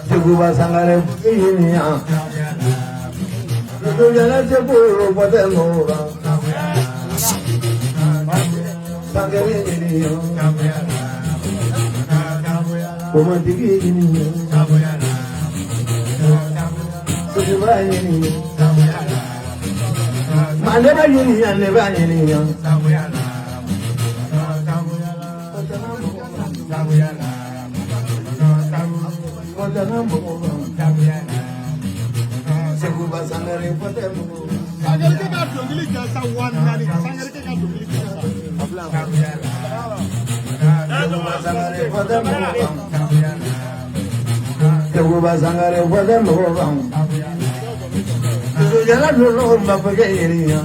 Cukup sangat ini ya. Itu jalan cukup pada orang. Sangat ini ya. Kumat ini ya. Cukup ini. Mana lagi ini ya, lebar ini ya. Seguba sangare patemu sangare ke ka dongili jasa wanani sangare ke ka dongili jasa seguba sangare patemu seguba sangare patemu tu jala dulu mbapa ke iriya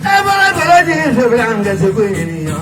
bala bala ji sebranga seguiriya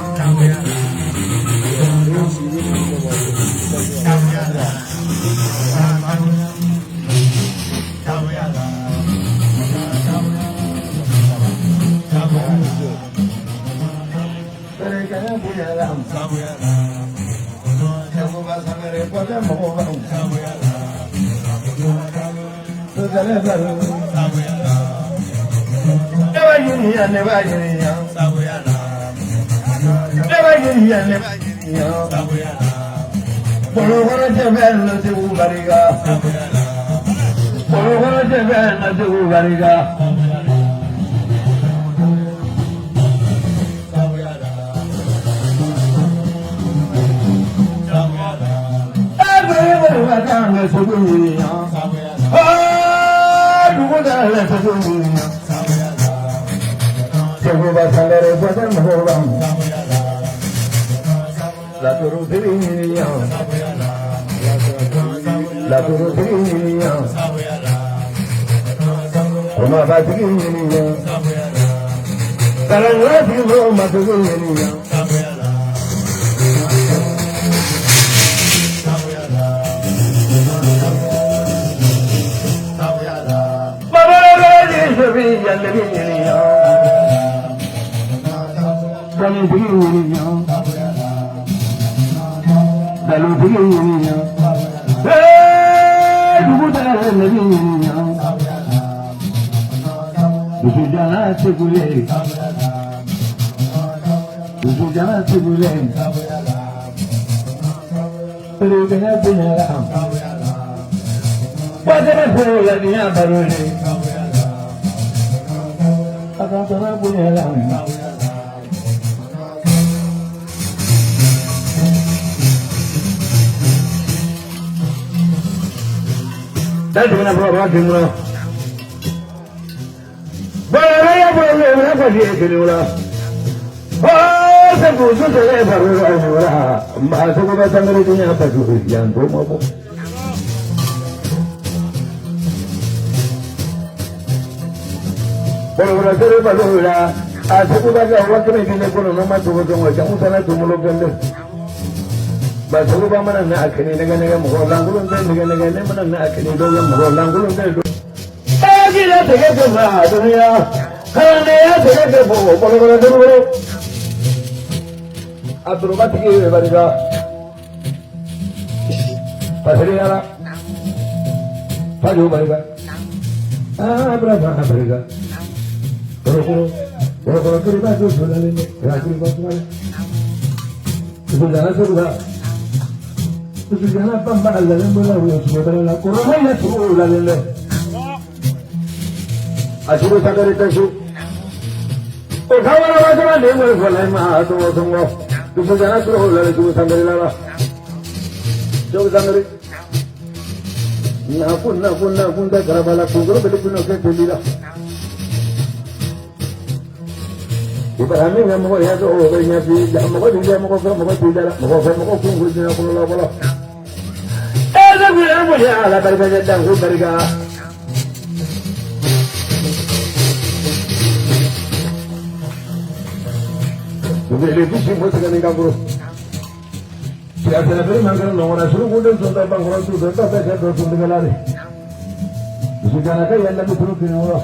Misalnya kayak yang lebih buruk ini Allah,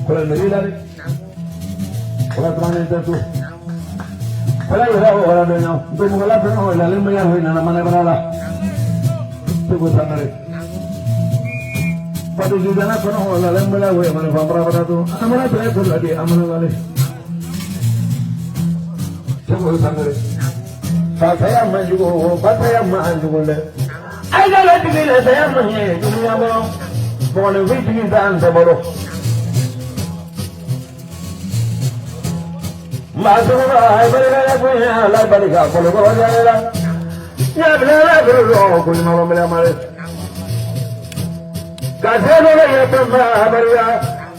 kalau negeri lari, kalau teman itu tuh, kalau ya orang dia nak, tu mengalah pernah orang lain maya hui nana mana berala, tu bukan lari. Pada juga nak pernah orang lain maya hui mana pamra pada tu, amana tu itu lagi amana lari, tu bukan lari. Saya maju, saya maju le. Ada lagi le saya maju, dunia mau. Boleh bikin dan sebelum masuklah bergaya punya lah bergaya kalau bergaya ya benar benar kau malam malam malam kasih dulu ya pernah bergaya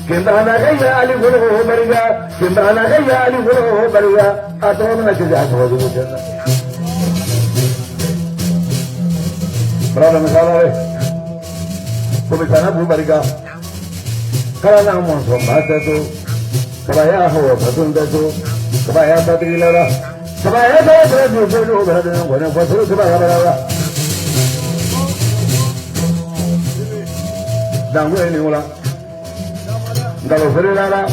kita nak gaya ali guru bergaya kita nak gaya ali guru bergaya atau mana kerja atau apa juga berapa masalah le Pembicaraan berbarga. Kalau nak mau baca tu, kebaya hawa betul tu, kebaya tadi lara, kebaya tu tu berada dalam mana pasal kebaya berada. Danggu ini mula. Kalau beri lara,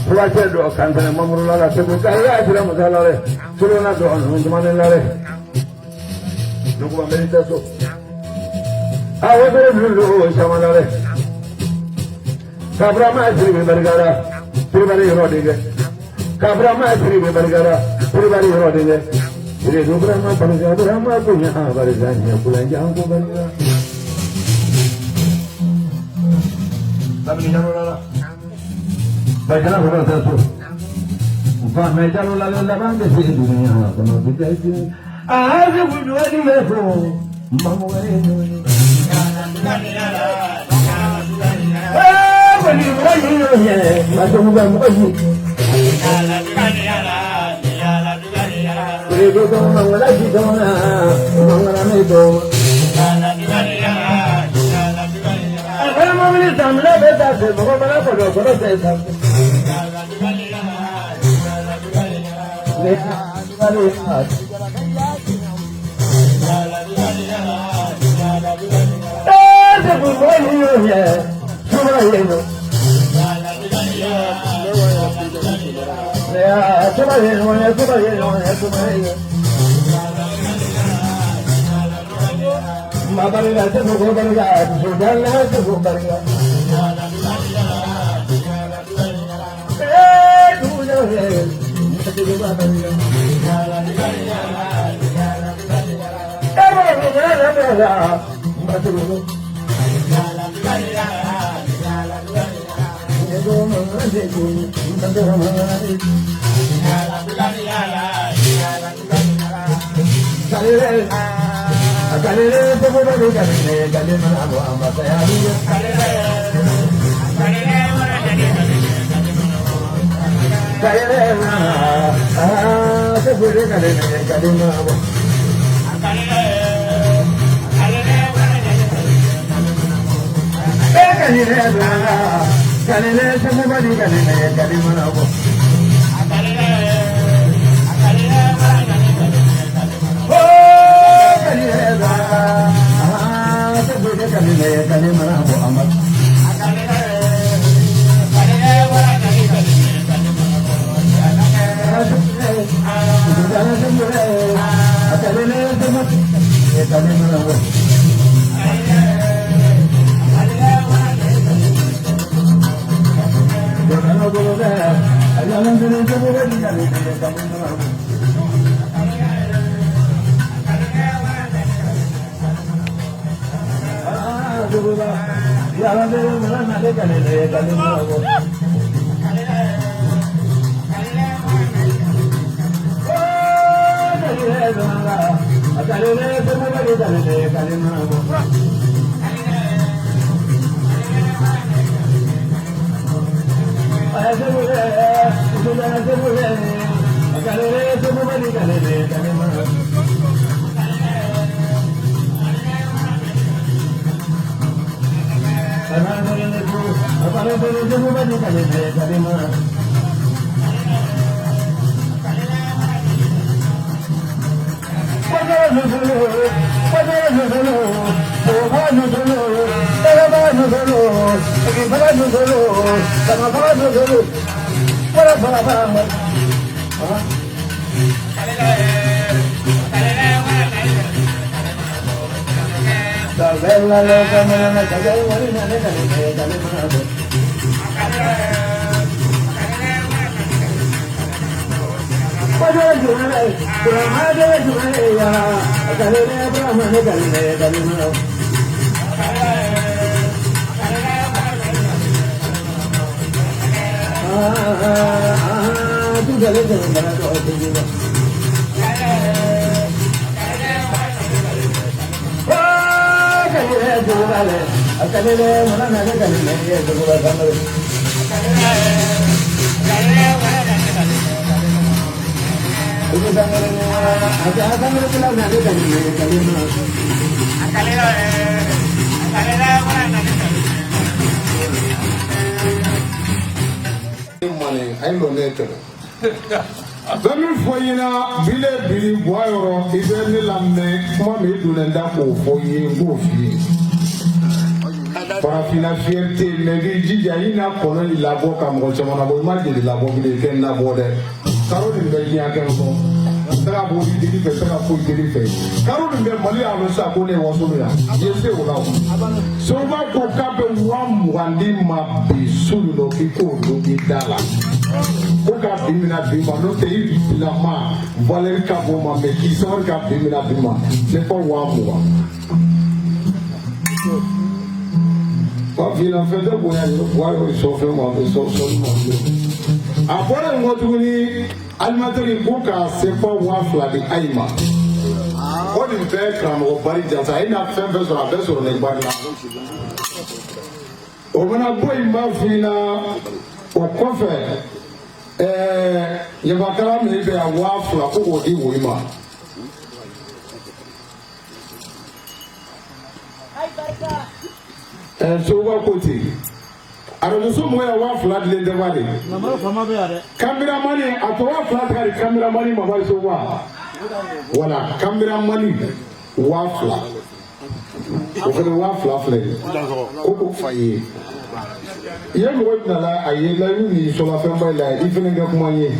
puasa doa kan sana mampu lara, sebab kaya sudah masalah le, suruh nak doa untuk mana lara. Nunggu ambil itu. Awak dulu sama nale. Kabra masih bergara, pribadi rodinge. Kabra masih bergara, pribadi rodinge. Jadi dua Brahma punya barisnya bulan jauh bergara. Tapi ni jangan lala. Baiklah sudah terus. Upah meja lalu laban di dunia. Kalau kita itu, aku berdua di level. Mamu ini. Bani bani ya, macam bukan bani. Itu tu mangala kita mana, mangala ni tu. Kalau mau beli samla beta se, bawa bala pada pada se sam. Bemi foyina bile bili boyoro ibeni lamne kuma me dunenda ko foye ngofi para fina fierté negi jija ina kono ilabo ka mo chamana bo imagine labo bile ken na bode karo ni be nya ken ko tara bo di di fe tara ko di fe karo ni be mali alo sa ko ne wo so ya yese wo lawo so ba ko ka be wa mwandi ma bi sulu no ki ko do bi dala ko ka bimina bima no te yi la ma valer ka bo ma me ki so ka bimina bima c'est pas wa mo pa vina fede bo ya yo wa yo so fe mo so mo apore ngo tuni almateri ko ka c'est pas wa fla di aima ko di be kram o bari jansa ina fe be so ne bari la o mana boy ma fina o kofe yabakara me be awa fla ko odi wo ima so wa koti aro so mo ya wa fla de de wale mama fama be are camera mani atwa fla kari camera mani mama so wa wala camera mani wa fla o ko wa fla ko ko faye ye mo na la aye la ni so la fe ba la ifene ga kuma ye